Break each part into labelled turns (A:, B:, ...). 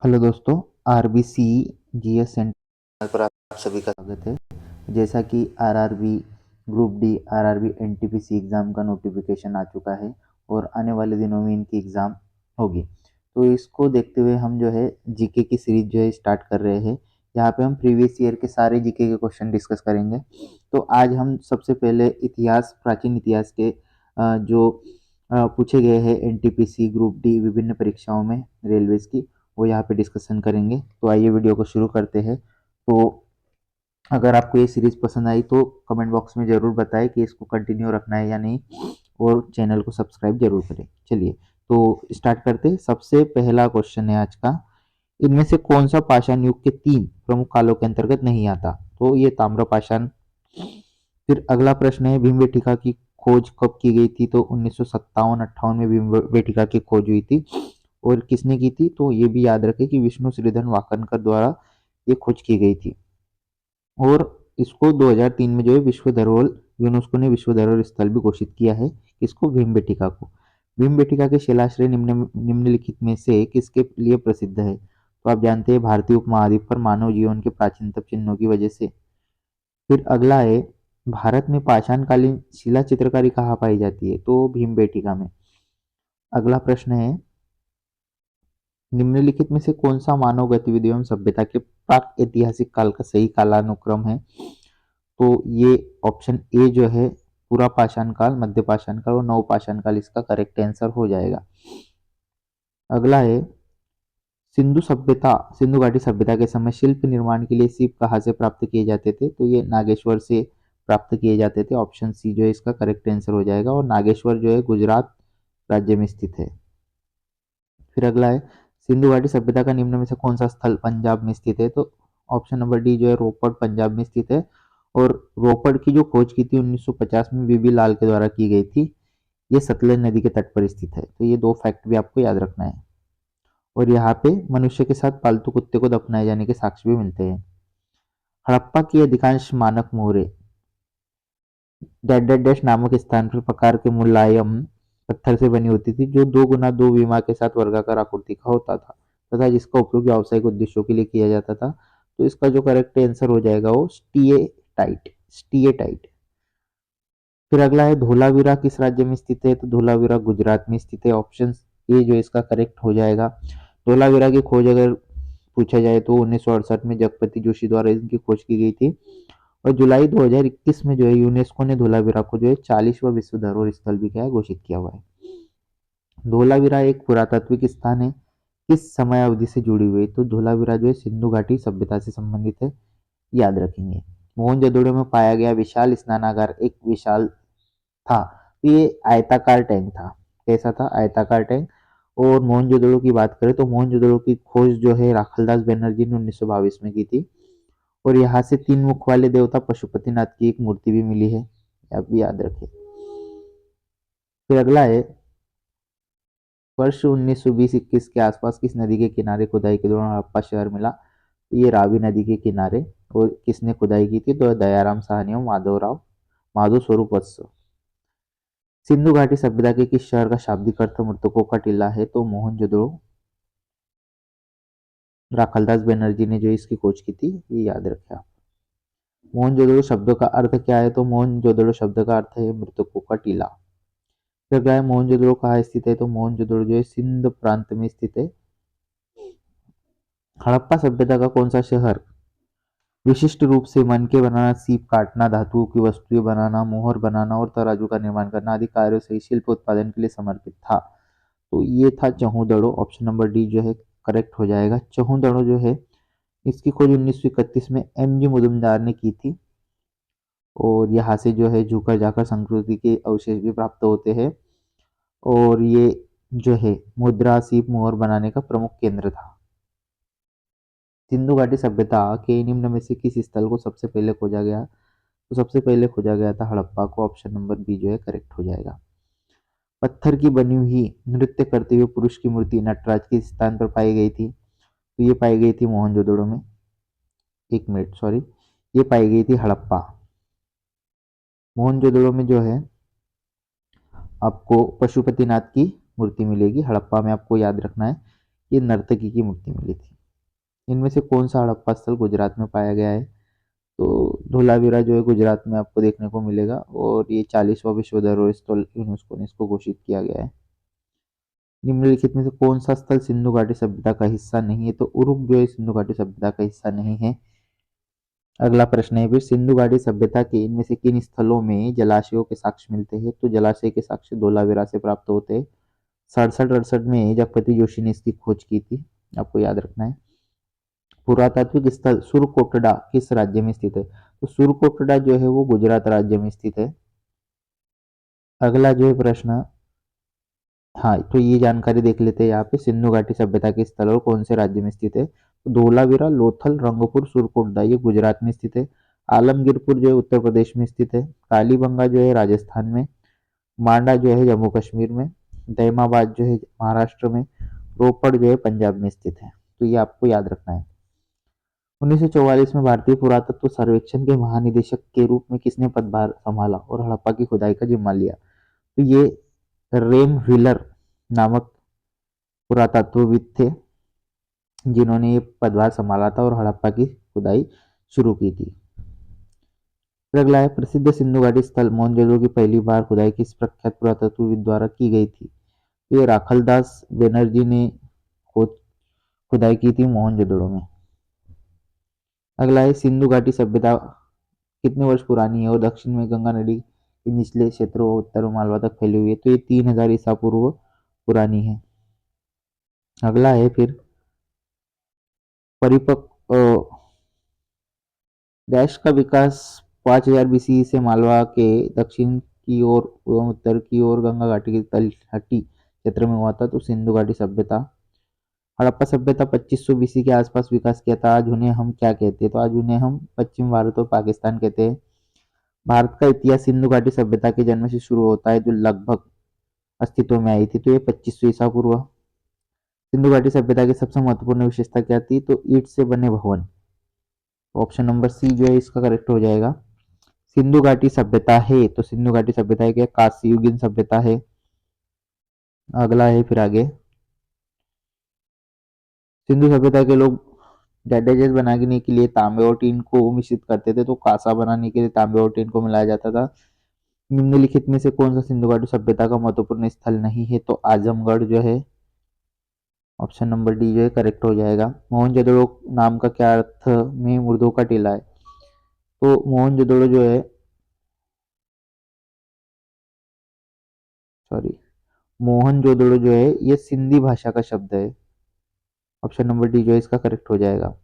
A: Hello दोस्तों, RBC GS centre पर आप सभी का स्वागत है। जैसा कि RRB group D, RRB NTPC exam का नोटिफिकेशन आ चुका है और आने वाले दिनों में इनकी एग्ज़ाम होगी। तो इसको देखते हुए हम जो है जीके की सीरीज जो है स्टार्ट कर रहे हैं। यहाँ पे हम प्रीवियस ईयर के सारे जीके के क्वेश्चन डिस्कस करेंगे। तो आज हम सबसे पहले इतिहास, प्राचीन इतिहास के जो पूछे गए हैं एनटीपीसी ग्रुप डी विभिन्न परीक्षाओं में रेलवेज की, वो यहाँ पे डिस्कशन करेंगे। तो आइए वीडियो को शुरू करते हैं। तो अगर आपको ये सीरीज पसंद आई तो कमेंट बॉक्स में ज़रूर बताएं कि इसको कंटिन्यू रखना है या नहीं, और चैनल को सब्सक्राइब जरूर करें। चलिए तो स्टार्ट करते हैं। सबसे पहला क्वेश्चन है आज का, इनमें से कौन सा पाषाण युग के 3 प्रमुख कालों के अंतर्गत नहीं आता? तो ये ताम्र पाषाण। फिर अगला प्रश्न है, भीमबेटका की खोज कब की गई थी? तो 1957-58 में भीमबेटका की खोज हुई थी। और किसने की थी? तो ये भी याद रखें कि विष्णु श्रीधर वाकनकर द्वारा ये खोज की गई थी। और इसको 2003 में जो है विश्व धरोहर, यूनेस्को ने विश्व धरोहर स्थल भी घोषित किया है। किसको? भीमबेटका को। भीमबेटका के शिलाश्रय निम्नलिखित में से किसके लिए प्रसिद्ध है? तो आप जानते हैं भारतीय उपमहाद्वीप पर मानव जीवन के प्राचीनतम चिन्हों की वजह से। फिर अगला है, भारत में पाषाणकालीन शिला चित्रकारी कहाँ पाई जाती है? तो भीमबेटका में। अगला प्रश्न है, निम्नलिखित में से कौन सा मानव गतिविधि एवं सभ्यता के प्राक ऐतिहासिक काल का सही कालानुक्रम है? तो ये ऑप्शन ए जो है पूरा पाषाण काल, मध्य पाषाण काल और नव पाषाण काल इसका करेक्ट आंसर हो जाएगा। अगला है, सिंधु सभ्यता, सिंधु घाटी सभ्यता के समय शिल्प निर्माण के लिए सीप कहाँ से प्राप्त किए जाते थे? तो ये नागेश्वर से प्राप्त किए जाते थे। ऑप्शन सी जो है इसका करेक्ट आंसर हो जाएगा। और नागेश्वर जो है गुजरात राज्य में स्थित है। फिर अगला है, सिंधु घाटी सभ्यता का निम्न में से कौन सा स्थल पंजाब में स्थित है? तो ऑप्शन नंबर डी जो है रोपड़ पंजाब में स्थित है। और रोपड़ की जो खोज की थी 1950 में बीबी लाल के द्वारा की गई थी। ये सतलज नदी के तट पर स्थित है। तो ये दो फैक्ट भी आपको याद रखना है। और यहाँ पे मनुष्य के साथ पालतू कुत्ते को दफनाए जाने के साक्ष्य भी मिलते हैं। हड़प्पा की अधिकांश मानक मोहरें डैश डैश डैश नामक स्थान पर प्रकार के मुलायम पत्थर से बनी होती थी, जो 2 गुना 2 विमा के साथ वर्गाकार आकृति का होता था तथा जिसका उपयोग व्यावसायिक उद्देश्यों के लिए किया जाता था। तो इसका जो करेक्ट आंसर हो जाएगा वो स्टीएटाइट, स्टीएटाइट। फिर अगला है, धोलावीरा किस राज्य में स्थित है? तो धोलावीरा गुजरात में स्थित है। ऑप्शन ए जो इसका करेक्ट हो जाएगा। धोलावीरा की खोज अगर पूछा जाए तो 1968 में जगपति जोशी द्वारा इनकी खोज की गई थी। और जुलाई 2021 में जो है यूनेस्को ने धोलावीरा को जो है 40वां विश्व धरोहर स्थल भी क्या है घोषित किया हुआ है। धोलावीरा एक पुरातात्विक स्थान है, किस समय अवधि से जुड़ी हुई है? तो धोलावीरा जो है सिंधु घाटी सभ्यता से संबंधित है, याद रखेंगे। मोहनजोदड़ो में पाया गया विशाल स्नानागार एक विशाल था। तो ये आयताकार टैंक था। कैसा था? आयताकार टैंक। और मोहनजोदड़ो की बात करें तो मोहनजोदड़ो की खोज जो है राखलदास बनर्जी ने 1922 में की थी। और यहाँ से 3 मुख वाले देवता पशुपतिनाथ की एक मूर्ति भी मिली है, आप भी याद रखें। फिर अगला है, वर्ष 1920-21 के आसपास किस नदी के किनारे खुदाई के दौरान हड़प्पा शहर मिला? ये रावी नदी के किनारे। और किसने खुदाई की थी? तो दयाराम साहनी और माधव स्वरूप वत्स। सिंधु घाटी सभ्यता के किस शहर का शाब्दिक अर्थ मृतकों का टीला है? तो मोहनजोदड़ो। राखलदास बनर्जी ने जो इसकी खोज की थी, ये याद रखें आप। मोहनजोदड़ो शब्द का अर्थ क्या है? तो मोहनजोदड़ो शब्द का अर्थ है मृतकों का टीला। फिर क्या है, मोहनजोदड़ो कहाँ स्थित है? तो मोहनजोदड़ो जो है सिंध प्रांत में स्थित है। हड़प्पा सभ्यता का कौन सा शहर विशिष्ट रूप से मनके बनाना, सीप काटना, धातुओं की वस्तुएं बनाना, मोहर बनाना और तराजू का निर्माण करना आदि कार्यों से शिल्प उत्पादन के लिए समर्पित था? तो ये था चहुदड़ो। ऑप्शन नंबर डी जो है करेक्ट हो जाएगा। चहुदड़ो जो है इसकी खोज 1931 में एम जी मुजुमदार ने की थी। और यहाँ से जो है झुकर जाकर संस्कृति के अवशेष भी प्राप्त होते हैं। और ये जो है मुद्रा, सीप, मोहर बनाने का प्रमुख केंद्र था। सिंधु घाटी सभ्यता के निम्न में से किस स्थल को सबसे पहले खोजा गया? तो सबसे पहले खोजा गया था हड़प्पा को। ऑप्शन नंबर बी जो है करेक्ट हो जाएगा। पत्थर की बनी हुई नृत्य करते हुए पुरुष की मूर्ति नटराज किस स्थान पर पाई गई थी? तो ये पाई गई थी मोहनजोदड़ो में। एक मिनट, सॉरी, ये पाई गई थी हड़प्पा। मोहनजोदड़ो में जो है आपको पशुपतिनाथ की मूर्ति मिलेगी। हड़प्पा में आपको याद रखना है ये नर्तकी की मूर्ति मिली थी। इनमें से कौन सा हड़प्पा स्थल गुजरात में पाया गया है? तो धोलावीरा जो है गुजरात में आपको देखने को मिलेगा और ये 40वां विश्व धरोहर स्थल यूनेस्को ने इसको घोषित किया गया है। निम्नलिखित में से कौन सा स्थल सिंधु घाटी सभ्यता का हिस्सा नहीं है? तो उरुक जो है सिंधु घाटी सभ्यता का हिस्सा नहीं है। अगला प्रश्न है फिर सिंधु घाटी सभ्यता के इनमें से किन स्थलों में जलाशयों के साक्ष्य मिलते हैं? तो जलाशय के साक्ष्य धोलावीरा से प्राप्त होते हैं। 67-68 में जगपति जोशी ने इसकी खोज की थी, आपको याद रखना है। पुरातात्विक स्थल सुरकोटड़ा किस राज्य में स्थित है? तो सुरकोटड़ा जो है वो गुजरात राज्य में स्थित है। अगला जो है प्रश्न, हाँ तो ये जानकारी देख लेते हैं यहाँ पे, सिंधु घाटी सभ्यता के स्थल और कौन से राज्य में स्थित है? तो धोलावीरा, लोथल, रंगपुर, सुरकोटड़ा ये गुजरात में स्थित है। आलमगीरपुर जो है उत्तर प्रदेश में स्थित है। कालीबंगा जो है राजस्थान में। मांडा जो है जम्मू कश्मीर में। दैमाबाद जो है महाराष्ट्र में। रोपड़ जो है पंजाब में स्थित है। तो ये आपको याद रखना है। 1944 में भारतीय पुरातत्व सर्वेक्षण के महानिदेशक के रूप में किसने पदभार संभाला और हड़प्पा की खुदाई का जिम्मा लिया? तो ये रेम व्हीलर नामक पुरातत्वविद थे जिन्होंने ये पदभार संभाला था और हड़प्पा की खुदाई शुरू की थी। फिर अगला है प्रसिद्ध सिंधु घाटी स्थल मोहनजोदड़ो की पहली बार खुदाई किस प्रख्यात पुरातत्वविद द्वारा की गई थी? तो ये राखलदास बनर्जी ने खुदाई की थी मोहनजोदड़ो में। अगला है सिंधु घाटी सभ्यता कितने वर्ष पुरानी है और दक्षिण में गंगा नदी के निचले क्षेत्रों और उत्तर मालवा तक फैली हुई है? तो ये 3000 ईसा पूर्व पुरानी है। अगला है फिर परिपक्व डैश का विकास 5000 बीसी से मालवा के दक्षिण की ओर एवं उत्तर की ओर गंगा घाटी के तलहटी क्षेत्र में हुआ था। तो सिंधु घाटी सभ्यता। हड़प्पा सभ्यता 2500 बीसी के आसपास विकास किया था। आज उन्हें हम क्या कहते हैं? तो आज उन्हें हम पश्चिम भारत और पाकिस्तान कहते हैं। भारत का इतिहास सिंधु घाटी सभ्यता के जन्म से शुरू होता है जो लगभग अस्तित्व में आई थी। तो ये 2500 ईसा पूर्व। सिंधु घाटी सभ्यता की सबसे महत्वपूर्ण विशेषता क्या थी? तो ईंट से बने भवन। ऑप्शन नंबर सी जो है इसका करेक्ट हो जाएगा। सिंधु घाटी सभ्यता है तो सिंधु घाटी सभ्यता है क्या? कांस्य युगीन सभ्यता है। अगला है फिर आगे, सिंधु सभ्यता के लोग डेटाजेस बनाने के लिए तांबे और टीन को मिश्रित करते थे, तो कांसा बनाने के लिए तांबे और टीन को मिलाया जाता था। निम्नलिखित में से कौन सा सिंधु घाटी सभ्यता का महत्वपूर्ण स्थल नहीं है? तो आजमगढ़ जो है ऑप्शन नंबर डी जो है करेक्ट हो जाएगा। मोहनजोदड़ो नाम का क्या अर्थ में मुर्दों का टीला है? तो मोहनजोदड़ो जो है, सॉरी, मोहनजोदड़ो जो है ये सिंधी भाषा का शब्द है। ऑप्शन नंबर डी जो है इसका करेक्ट हो जाएगा।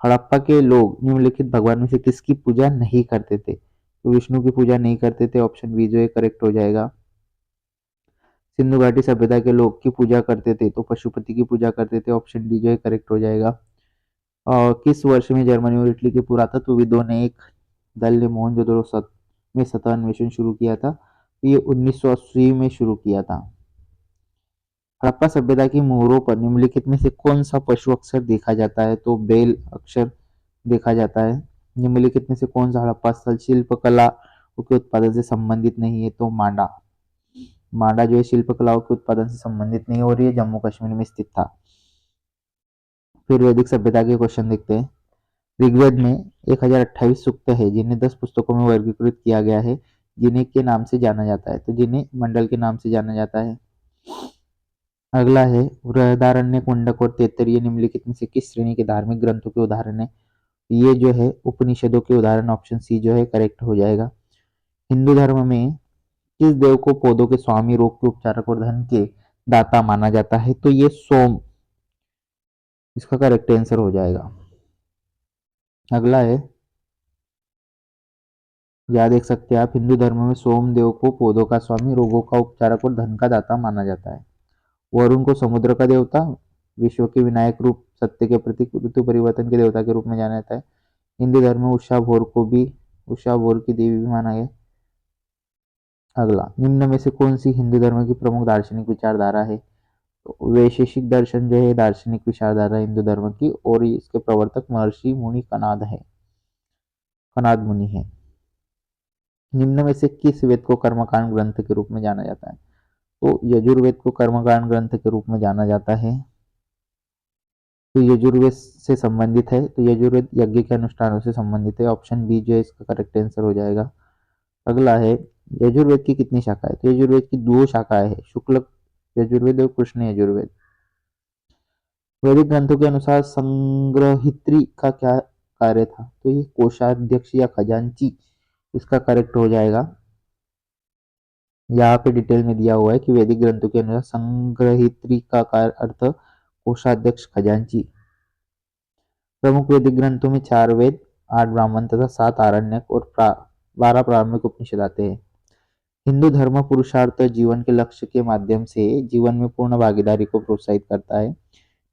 A: हड़प्पा के लोग निम्नलिखित भगवान में से किसकी पूजा नहीं करते थे? तो विष्णु की पूजा नहीं करते थे। ऑप्शन बी जो है करेक्ट हो जाएगा। सिंधु घाटी सभ्यता के लोग की पूजा करते थे तो पशुपति की पूजा करते थे। ऑप्शन डी जो है करेक्ट हो जाएगा। और किस वर्ष में जर्मनी और इटली के पुरातत्वविदों ने एक दल ने मोहनजोदड़ो में सतह अन्वेषण शुरू किया था? तो ये 1980 में शुरू किया था। हड़प्पा सभ्यता की मोहरों पर निम्नलिखित में से कौन सा पशु अक्सर देखा जाता है? तो बैल अक्सर देखा जाता है। निम्नलिखित में से कौन सा हड़प्पा स्थल शिल्पकला के उत्पादन से संबंधित नहीं है? तो मांडा। मांडा जो है शिल्पकलाओं के उत्पादन से संबंधित नहीं है और ये जम्मू कश्मीर में स्थित था। फिर वैदिक सभ्यता के क्वेश्चन देखते हैं। ऋग्वेद में 1028 सूक्त है जिन्हें 10 पुस्तकों में वर्गीकृत किया गया है, जिन्हें के नाम से जाना जाता है? तो जिन्हें मंडल के नाम से जाना जाता है। अगला है बृहदारण्यक, मुंडक और तैत्तिरीय निम्नलिखित में से किस श्रेणी के धार्मिक ग्रंथों के उदाहरण है? ये जो है उपनिषदों के उदाहरण। ऑप्शन सी जो है करेक्ट हो जाएगा। हिंदू धर्म में किस देव को पौधों के स्वामी, रोग के उपचारक और धन के दाता माना जाता है? तो ये सोम इसका करेक्ट आंसर हो जाएगा। अगला है, यह देख सकते हैं आप, हिंदू धर्म में सोमदेव को पौधों का स्वामी, रोगों का उपचारक और धन का दाता माना जाता है। वरुण को समुद्र का देवता, विश्व के विनायक रूप, सत्य के प्रतीक, ऋतु परिवर्तन के देवता के रूप में जाना जाता है। हिंदू धर्म में उषा भोर को भी उषा भोर की देवी भी माना गया। अगला, निम्न में से कौन सी हिंदू धर्म की प्रमुख दार्शनिक विचारधारा है? तो वैशेषिक दर्शन जो है दार्शनिक विचारधारा हिंदू धर्म की, और इसके प्रवर्तक महर्षि मुनि कनाद मुनि है। निम्न में से किस वेद को कर्मकांड ग्रंथ के रूप में जाना जाता है? तो यजुर्वेद को कर्मकांड ग्रंथ के रूप में जाना जाता है। तो यजुर्वेद से संबंधित है, तो यजुर्वेद यज्ञ के अनुष्ठानों से संबंधित है। ऑप्शन बी जो है इसका करेक्ट आंसर हो जाएगा। अगला है, यजुर्वेद की कितनी शाखाएं? तो यजुर्वेद की 2 शाखाएं हैं, शुक्ल यजुर्वेद और कृष्ण यजुर्वेद। वैदिक ग्रंथों के अनुसार संग्रहित्री का क्या कार्य था? तो ये कोषाध्यक्ष या खजांची इसका करेक्ट हो जाएगा। यहाँ पे डिटेल में दिया हुआ है कि वैदिक ग्रंथों के अनुसार संग्रहित्री का अर्थ कोषाध्यक्ष, खजांची। प्रमुख वैदिक ग्रंथों में 4 वेद, 8 ब्राह्मण तथा 7 आरण्यक और 12 प्रारंभिक उपनिषद आते हैं। हिंदू धर्म पुरुषार्थ जीवन के लक्ष्य के माध्यम से जीवन में पूर्ण भागीदारी को प्रोत्साहित करता है।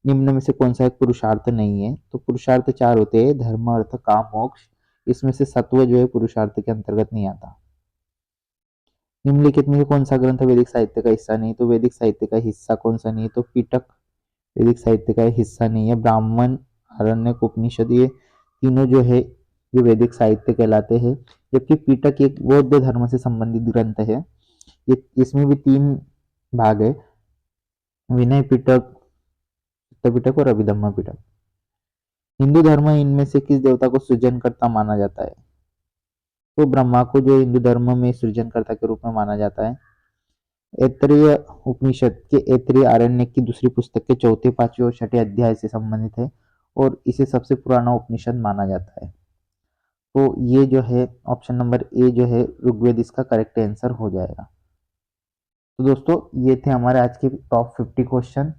A: निम्न में से कौन सा एक पुरुषार्थ नहीं है? तो पुरुषार्थ 4 होते हैं, धर्म, अर्थ, काम, मोक्ष। इसमें से सत्व जो है पुरुषार्थ के अंतर्गत नहीं आता। निम्नलिखित में से कौन सा ग्रंथ वैदिक साहित्य का हिस्सा नहीं? तो वैदिक साहित्य का हिस्सा कौन सा नहीं? तो पिटक वैदिक साहित्य का हिस्सा नहीं है। ब्राह्मण, आरण्यक, उपनिषद ये तीनों जो है ये वैदिक साहित्य कहलाते हैं, जबकि पिटक एक बौद्ध धर्म से संबंधित ग्रंथ है। ये इसमें भी 3 भाग है, विनय पिटक, चित्त पिटक और अभिधम्म पिटक। हिंदू धर्म इनमें से किस देवता को सृजनकर्ता माना जाता है? तो ब्रह्मा को जो हिंदू धर्म में सृजनकर्ता के रूप में माना जाता है। ऐतरेय उपनिषद के ऐतरेय आरण्यक की दूसरी पुस्तक के 4, 5 और 6 अध्याय से संबंधित है और इसे सबसे पुराना उपनिषद माना जाता है। तो ये जो है ऑप्शन नंबर ए जो है ऋग्वेद इसका करेक्ट आंसर हो जाएगा। तो दोस्तों ये थे हमारे आज के टॉप 50 क्वेश्चन।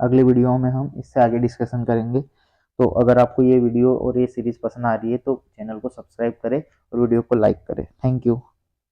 A: अगले वीडियो में हम इससे आगे डिस्कशन करेंगे। तो अगर आपको ये वीडियो और ये सीरीज पसंद आ रही है तो चैनल को सब्सक्राइब करें और वीडियो को लाइक करें। Thank you.